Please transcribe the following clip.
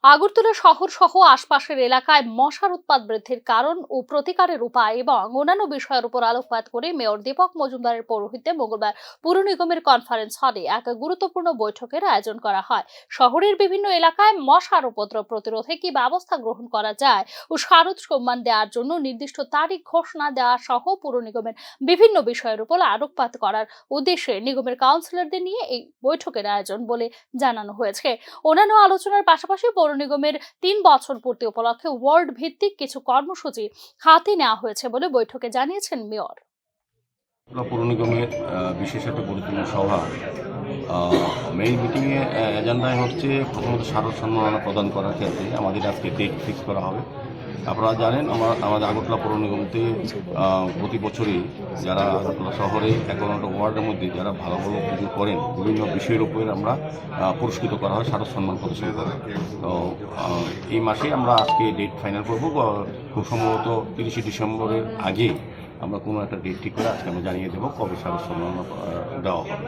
আগরতলা শহর সহ আশপাশের এলাকায় মশার উৎপাত বৃদ্ধির কারণ ও প্রতিকারের উপায় এবং অন্যান্য বিষয়ের উপর আলোকপাত করে মেয়র দীপক মজুমদারের পৌরোহিত্যে মঙ্গলবার পুর নিগমের কনফারেন্স হলে এক গুরুত্বপূর্ণ বৈঠকের আয়োজন করা হয়। শহরের বিভিন্ন এলাকায় মশার উপদ্রব প্রতিরোধে কি ব্যবস্থা গ্রহণ করা যায় ও শারদ সম্মান দেওয়ার জন্য নির্দিষ্ট তারিখ ঘোষণা দেওয়া সহ পুর নিগমের বিভিন্ন বিষয়ের উপর আলোকপাত করার উদ্দেশ্যে নিগমের কাউন্সিলরদের নিয়ে এই বৈঠকের আয়োজন বলে জানানো হয়েছে। অন্যান্য আলোচনার পাশাপাশি পৌর নিগমের ৩ বছর পূর্তি উপলক্ষে ওয়ার্ড ভিত্তিক কিছু কর্মসূচি হাতে নেওয়া হয়েছে বলে বৈঠকে জানিয়েছেন মেয়র। পৌর নিগমের বিশেষ একটা গুরুত্বপূর্ণ সভা। মেইন মিটিংয়ে এজেন্ডায় হচ্ছে প্রথমত স্মারক সম্মাননা প্রদান করার ক্ষেত্রে আমাদের আজকে ডেট ফিক্স করা হবে। আপনারা জানেন আমাদের আগরতলা পৌর নিগমতে প্রতি বছরই যারা আগরতলা শহরে ৫১টা ওয়ার্ডের মধ্যে যারা ভালো ভালো পুজো করেন বিভিন্ন বিষয়ের উপরে আমরা পুরস্কৃত করা হয়, স্মারক সম্মান প্রদর্শন করা। তো এই মাসে আমরা আজকে ডেট ফাইনাল করব। খুব সম্ভবত ৩০শে ডিসেম্বরের আগে আমরা কোনো একটা ডেট ঠিক করে আজকে আমরা জানিয়ে দেবো কবে স্মারক সম্মাননা দেওয়া হবে।